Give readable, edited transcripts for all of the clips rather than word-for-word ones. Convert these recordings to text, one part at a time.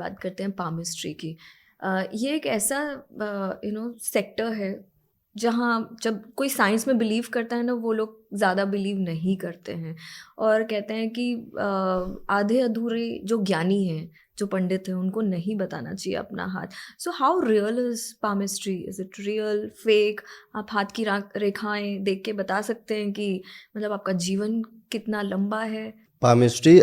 बात करते हैं पामिस्ट्री की। ये एक ऐसा सेक्टर है जहाँ जब कोई साइंस में बिलीव करता है ना, वो लोग ज़्यादा बिलीव नहीं करते हैं और कहते हैं कि आधे अधूरे जो ज्ञानी हैं, जो पंडित हैं, उनको नहीं बताना चाहिए अपना हाथ। So how real is palmistry? Is it real, fake? आप हाथ की रेखाएं देख के बता सकते हैं कि मतलब आपका जीवन कितना लंबा है? पामिस्ट्री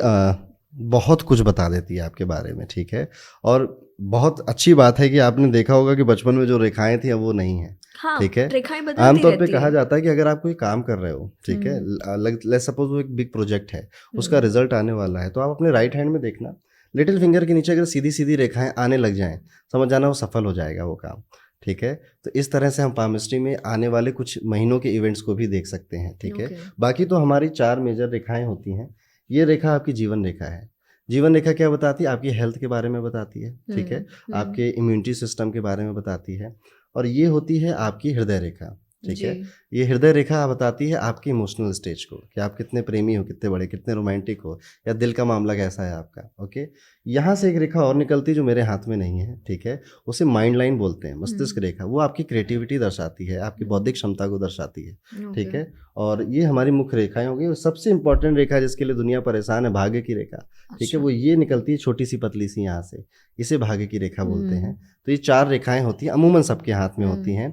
बहुत कुछ बता देती है आपके बारे में, ठीक है। और बहुत अच्छी बात है कि आपने देखा होगा कि बचपन में जो रेखाएं थी अब वो नहीं है, हाँ, ठीक है। रेखाएं बदलती आमतौर पे रहती कहा है। जाता है कि अगर आप कोई काम कर रहे हो, ठीक है, लेट्स सपोज वो एक बिग प्रोजेक्ट है, उसका रिजल्ट आने वाला है, तो आप अपने राइट हैंड में देखना, लिटिल फिंगर के नीचे अगर सीधी सीधी रेखाएं आने लग जाएं, समझ जाना वो सफल हो जाएगा वो काम, ठीक है। तो इस तरह से हम पामिस्ट्री में आने वाले कुछ महीनों के इवेंट्स को भी देख सकते हैं, ठीक है। ओके। बाकी तो हमारी 4 मेजर रेखाएं होती हैं। ये रेखा आपकी जीवन रेखा है। जीवन रेखा क्या बताती है? आपकी हेल्थ के बारे में बताती है, ठीक है, आपके इम्यूनिटी सिस्टम के बारे में बताती है। और ये होती है आपकी हृदय रेखा, ठीक है। जी। ये हृदय रेखा बताती है आपकी इमोशनल स्टेज को, कि आप कितने प्रेमी हो, कितने बड़े, कितने रोमांटिक हो, या दिल का मामला कैसा है आपका, ओके। यहाँ से एक रेखा और निकलती है जो मेरे हाथ में नहीं है, ठीक है, उसे माइंड लाइन बोलते हैं, मस्तिष्क रेखा। वो आपकी क्रिएटिविटी दर्शाती है, आपकी बौद्धिक क्षमता को दर्शाती है, ठीक ओके। है। और ये हमारी मुख्य रेखाएं होंगी। और सबसे इंपॉर्टेंट रेखा जिसके लिए दुनिया परेशान है, भाग्य की रेखा, ठीक है, अच्छा। वो ये निकलती है छोटी सी पतली सी यहाँ से, इसे भाग्य की रेखा बोलते हैं। तो ये 4 रेखाएं होती हैं, अमूमन सबके हाथ में होती हैं।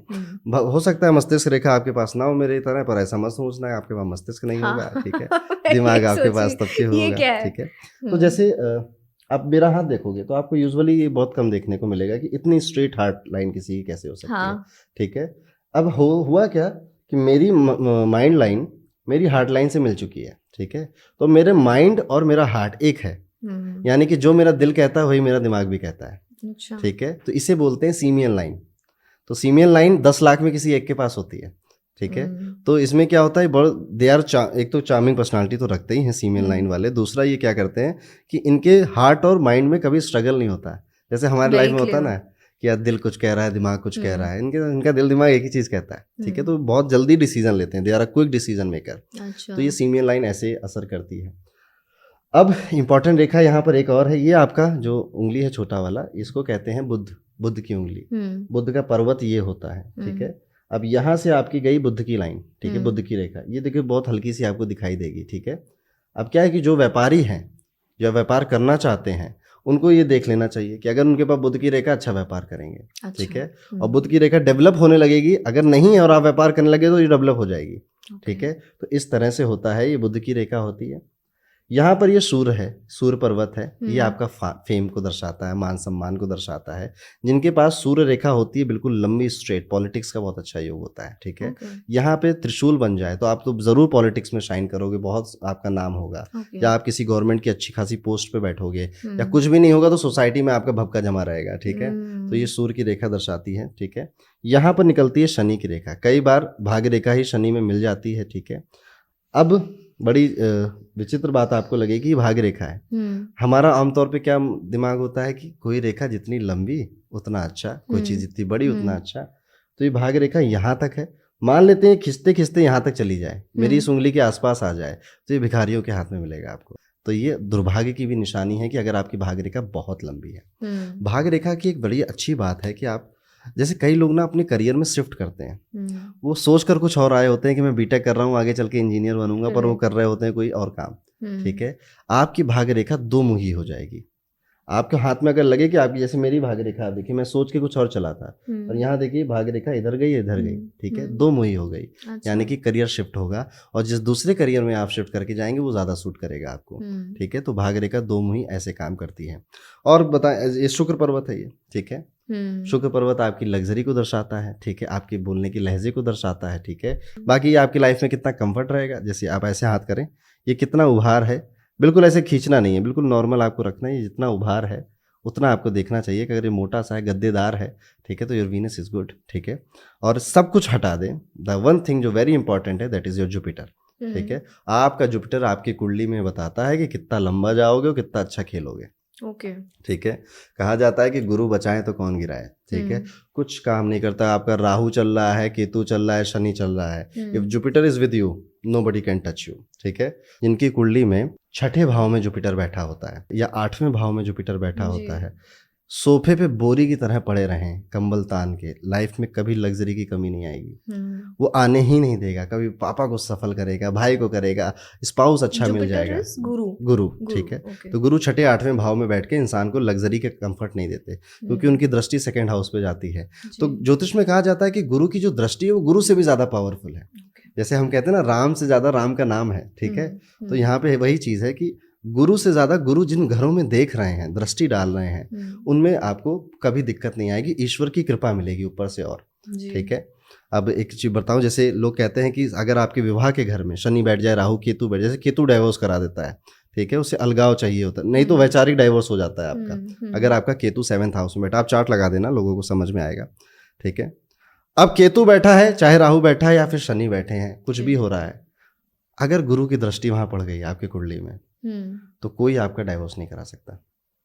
हो सकता है मस्तिष्क रेखा आपके पास ना हो मेरी तरह, पर ऐसा मत सोचना है आपके पास मस्तिष्क नहीं हाँ। होगा, ठीक है। मैं दिमाग यही आपके सोच पास तब के रही ये होगा, क्या है? ठीक है। तो जैसे आप मेरा हाथ देखोगे तो आपको यूजुअली ये बहुत कम देखने को मिलेगा कि इतनी स्ट्रेट हार्ट लाइन किसी की कैसे हो सकती है, हाँ। ठीक है। अब हुआ क्या कि मेरी माइंड लाइन मेरी हार्ट लाइन से मिल चुकी है, ठीक है। तो मेरे माइंड और मेरा हार्ट एक है, यानी कि जो मेरा दिल कहता है वही मेरा दिमाग भी कहता है, अच्छा। ठीक है। तो इसे बोलते हैं सीमियन लाइन। तो सीमियन लाइन 10 लाख में किसी एक के पास होती है, ठीक है। तो इसमें क्या होता है, दे आर एक तो चार्मिंग पर्सनालिटी तो रखते ही हैं सीमियन लाइन वाले। दूसरा ये क्या करते हैं कि इनके हार्ट और माइंड में कभी स्ट्रगल नहीं होता है, जैसे हमारे लाइफ वेरी में होता है क्लियर। ना कि यार दिल कुछ कह रहा है, दिमाग कुछ कह रहा है। इनका दिल दिमाग एक ही चीज़ कहता है, ठीक है। तो बहुत जल्दी डिसीजन लेते हैं, they are a quick decision maker. अच्छा। तो ये सीमियन लाइन ऐसे असर करती है। अब इंपॉर्टेंट रेखा यहाँ पर एक और है, ये आपका जो उंगली है छोटा वाला, इसको कहते हैं बुध, बुध की उंगली। बुध का पर्वत ये होता है, ठीक है। अब यहाँ से आपकी गई बुध की लाइन, ठीक है, बुध की रेखा, ये देखिए बहुत हल्की सी आपको दिखाई देगी, ठीक है। अब क्या है कि जो व्यापारी हैं, जो व्यापार करना चाहते हैं, उनको ये देख लेना चाहिए कि अगर उनके पास बुध की रेखा, अच्छा व्यापार करेंगे, ठीक अच्छा। है। और बुध की रेखा डेवलप होने लगेगी, अगर नहीं है और आप व्यापार करने लगे तो ये डेवलप हो जाएगी, ठीक है। तो इस तरह से होता है, ये बुध की रेखा होती है। यहाँ पर ये सूर्य है, सूर्य पर्वत है, ये आपका फेम को दर्शाता है, मान सम्मान को दर्शाता है। जिनके पास सूर्य रेखा होती है बिल्कुल लंबी स्ट्रेट, पॉलिटिक्स का बहुत अच्छा योग होता है, ठीक है। यहाँ पे त्रिशूल बन जाए तो आप तो जरूर पॉलिटिक्स में शाइन करोगे, बहुत आपका नाम होगा। या आप किसी गवर्नमेंट की अच्छी खासी पोस्ट पे बैठोगे, या कुछ भी नहीं होगा तो सोसाइटी में आपका भभका जमा रहेगा, ठीक है। तो ये सूर्य की रेखा दर्शाती है, ठीक है। यहाँ पर निकलती है शनि की रेखा, कई बार भाग्य रेखा ही शनि में मिल जाती है, ठीक है। अब बड़ी विचित्र बात आपको लगेगी, भाग्य रेखा है। हमारा आमतौर पे क्या दिमाग होता है कि कोई रेखा जितनी लंबी उतना अच्छा, कोई चीज़ जितनी बड़ी उतना अच्छा। तो ये भाग्य रेखा यहाँ तक है। मान लेते हैं खिंचते खिंचते यहाँ तक चली जाए, मेरी इस उंगली के आसपास आ जाए, तो ये भिखारियों के हाथ में मिलेगा आपको। तो ये दुर्भाग्य की भी निशानी है कि अगर आपकी भाग्य रेखा बहुत लंबी है। भाग्य रेखा की एक बड़ी अच्छी बात है कि आप, जैसे कई लोग ना अपने करियर में शिफ्ट करते हैं, वो सोच कर कुछ और आए होते हैं कि मैं बीटेक कर रहा हूँ, आगे चल के इंजीनियर बनूंगा, पर वो कर रहे होते हैं कोई और काम, ठीक है। आपकी भाग्य रेखा दो मुही हो जाएगी। आपके हाथ में अगर लगे कि आपकी, जैसे मेरी भाग्य रेखा, आप देखिए मैं सोच के कुछ और चला था, और यहाँ देखिए भाग्य रेखा इधर गई इधर गई, ठीक है, दो मुही हो गई। अच्छा। यानी कि करियर शिफ्ट होगा, और जिस दूसरे करियर में आप शिफ्ट करके जाएंगे वो ज़्यादा सूट करेगा आपको, ठीक है। तो भाग्य रेखा दो मुही ऐसे काम करती है। और बताएं, ये शुक्र पर्वत है ये, ठीक है। शुक्र पर्वत आपकी लग्जरी को दर्शाता है, ठीक है, आपके बोलने की लहजे को दर्शाता है, ठीक है। बाकी ये आपकी लाइफ में कितना कंफर्ट रहेगा, जैसे आप ऐसे हाथ करें, ये कितना उभार है, बिल्कुल ऐसे खींचना नहीं है, बिल्कुल नॉर्मल आपको रखना है। ये जितना उभार है उतना आपको देखना चाहिए कि अगर ये मोटा सा है, गद्देदार है, ठीक है, तो योर वीनस इज गुड, ठीक है। और सब कुछ हटा दें, द वन थिंग जो वेरी इंपॉर्टेंट है, दैट इज योर जुपिटर, ठीक है। आपका जुपिटर आपकी कुंडली में बताता है कि कितना लंबा जाओगे और कितना अच्छा खेलोगे, ओके। ठीक है। कहा जाता है कि गुरु बचाए तो कौन गिराए, ठीक है। कुछ काम नहीं करता, आपका राहु चल रहा है, केतु चल रहा है, शनि चल रहा है, if Jupiter is with you nobody can touch you, ठीक है। जिनकी कुंडली में छठे भाव में जुपिटर बैठा होता है या 8वें भाव में जुपिटर बैठा जी। होता है, सोफे पे बोरी की तरह पड़े रहें कंबल तान के, लाइफ में कभी लग्जरी की कमी नहीं आएगी। वो आने ही नहीं देगा, कभी पापा को सफल करेगा, भाई को करेगा, स्पाउस अच्छा मिल जाएगा। गुरु। गुरु, ठीक है। ओके। तो गुरु छठे 8वें भाव में बैठ के इंसान को लग्जरी के कंफर्ट नहीं देते, क्योंकि उनकी दृष्टि सेकंड हाउस पे जाती है। तो ज्योतिष में कहा जाता है कि गुरु की जो दृष्टि है वो गुरु से भी ज्यादा पावरफुल है। जैसे हम कहते हैं ना, राम से ज्यादा राम का नाम है, ठीक है। तो यहाँ पे वही चीज है कि गुरु से ज्यादा गुरु जिन घरों में देख रहे हैं, दृष्टि डाल रहे हैं, उनमें आपको कभी दिक्कत नहीं आएगी, ईश्वर की कृपा मिलेगी ऊपर से। और ठीक है, अब एक चीज बताऊं, जैसे लोग कहते हैं कि अगर आपके विवाह के घर में शनि बैठ जाए, राहु केतु बैठ जाए, जैसे केतु डाइवोर्स करा देता है, ठीक है, उससे अलगाव चाहिए होता है, नहीं तो वैचारिक डाइवोर्स हो जाता है आपका। अगर आपका केतु 7th हाउस में बैठा, आप चार्ट लगा देना, लोगों को समझ में आएगा, ठीक है। अब केतु बैठा है, चाहे राहु बैठा है या फिर शनि बैठे हैं, कुछ भी हो रहा है, अगर गुरु की दृष्टि वहां पड़ गई आपकी कुंडली में, तो कोई आपका डाइवोर्स नहीं करा सकता,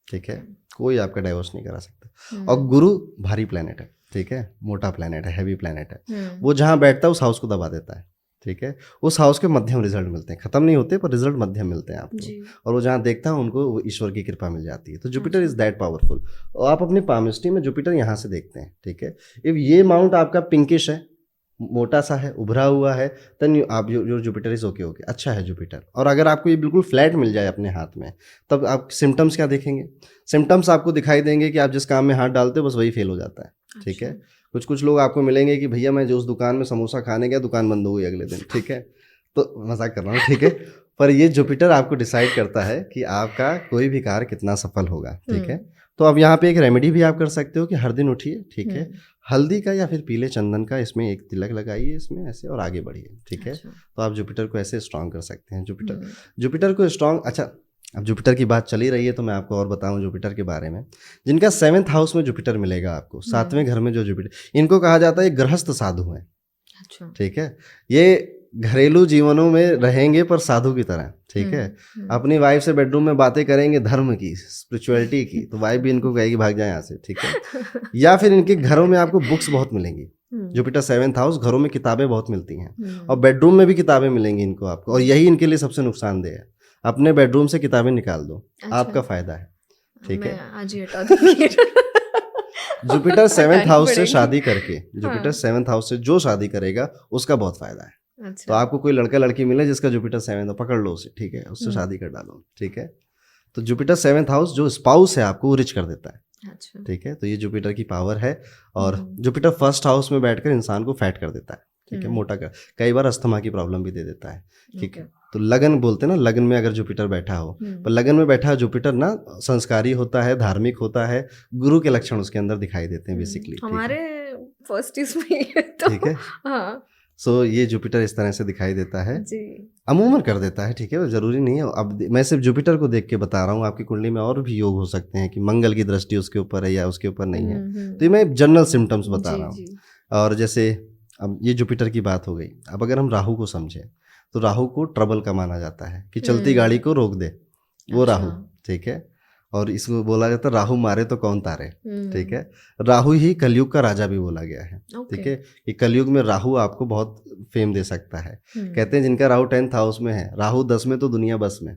ठीक है, कोई आपका डाइवोर्स नहीं करा सकता। और गुरु भारी प्लेनेट है, ठीक है, मोटा प्लेनेट है, हैवी प्लेनेट है, वो जहां बैठता है उस हाउस को दबा देता है, ठीक है। उस हाउस के मध्यम रिजल्ट मिलते हैं, खत्म नहीं होते पर रिजल्ट मध्यम मिलते हैं आपको, और वो जहाँ देखता है उनको वो ईश्वर की कृपा मिल जाती है। तो जुपिटर इज दैट पावरफुल। और आप अपनी पामिस्ट्री में जुपिटर यहाँ से देखते हैं, ठीक है। इफ ये माउंट आपका पिंकिश है, मोटा सा है, उभरा हुआ है, तन आप जो जुपिटर इज ओके, अच्छा है जुपिटर। और अगर आपको ये बिल्कुल फ्लैट मिल जाए अपने हाथ में, तब आप सिम्टम्स क्या देखेंगे? सिम्टम्स आपको दिखाई देंगे कि आप जिस काम में हाथ डालते हो बस वही फेल हो जाता है, ठीक है। कुछ लोग आपको मिलेंगे कि भैया मैं जो उस दुकान में समोसा खाने गया, दुकान बंद हो गई अगले दिन, ठीक है। तो मजाक कर रहा हूँ, ठीक है। पर ये जुपिटर आपको डिसाइड करता है कि आपका कोई भी कार्य कितना सफल होगा, ठीक है। तो अब यहाँ पे एक रेमेडी भी आप कर सकते हो कि हर दिन उठिए, ठीक है, हल्दी का या फिर पीले चंदन का इसमें एक तिलक लगाइए इसमें ऐसे, और आगे बढ़िए, ठीक है। तो आप जुपिटर को ऐसे स्ट्रांग कर सकते हैं। जुपिटर को स्ट्रांग, अच्छा अब जुपिटर की बात चली रही है तो मैं आपको और बताऊं जुपिटर के बारे में। जिनका 7th हाउस में जुपिटर मिलेगा आपको, 7वें घर में जो जुपिटर, इनको कहा जाता है गृहस्थ साधु हैं, ठीक है। ये घरेलू जीवनों में रहेंगे पर साधु की तरह, ठीक है। अपनी वाइफ से बेडरूम में बातें करेंगे धर्म की, स्पिरिचुअलिटी की, तो वाइफ भी इनको कहेगी भाग जाए यहाँ से, ठीक है। या फिर इनके घरों में आपको बुक्स बहुत मिलेंगी, जुपिटर 7th हाउस, घरों में किताबें बहुत मिलती हैं, और बेडरूम में भी किताबें मिलेंगी इनको आपको, और यही इनके लिए सबसे नुकसानदेह है। अपने बेडरूम से किताबें निकाल दो, आपका फायदा है, ठीक है। आज ही हटा दूंगी। जुपिटर 7th हाउस से शादी करके, जुपिटर 7th हाउस से जो शादी करेगा उसका बहुत फायदा है। तो आपको कोई लड़का लड़की मिले जिसका जुपिटर 7th, पकड़ लो उसे, ठीक है, उससे शादी कर डालो, ठीक है। तो जुपिटर 7th हाउस जो स्पाउस है आपको वो रिच कर देता है, ठीक है। तो ये जुपिटर की पावर है। और जुपिटर 1st हाउस में बैठकर इंसान को फैट कर देता है, ठीक है, मोटा कर, कई बार अस्थमा की प्रॉब्लम भी दे देता है, ठीक है। तो लगन बोलते हैं ना, लगन में अगर जुपिटर बैठा हो, पर लगन में बैठा जुपिटर ना संस्कारी होता है, धार्मिक होता है, गुरु के लक्षण उसके अंदर दिखाई देते हैं बेसिकली। हमारे फर्स्ट इसमें तो ठीक है, हाँ। सो ये जुपिटर इस तरह से दिखाई देता है, अमूमन कर देता है, ठीक है, जरूरी नहीं है। अब मैं सिर्फ जुपिटर को देख के बता रहा हूँ, आपकी कुंडली में और भी योग हो सकते हैं कि मंगल की दृष्टि उसके ऊपर है या उसके ऊपर नहीं है, तो ये मैं जनरल सिम्टम्स बता रहा हूँ। और जैसे अब ये जुपिटर की बात हो गई, अब अगर हम राहु को समझें तो राहु को ट्रबल का माना जाता है कि चलती गाड़ी को रोक दे, वो राहु, ठीक है। और इसको बोला जाता है राहु मारे तो कौन तारे, ठीक है। राहु ही कलयुग का राजा भी बोला गया है, ठीक है। कि कलयुग में राहु आपको बहुत फेम दे सकता है। कहते हैं जिनका राहु 10th हाउस में है, राहु 10 में तो दुनिया बस में।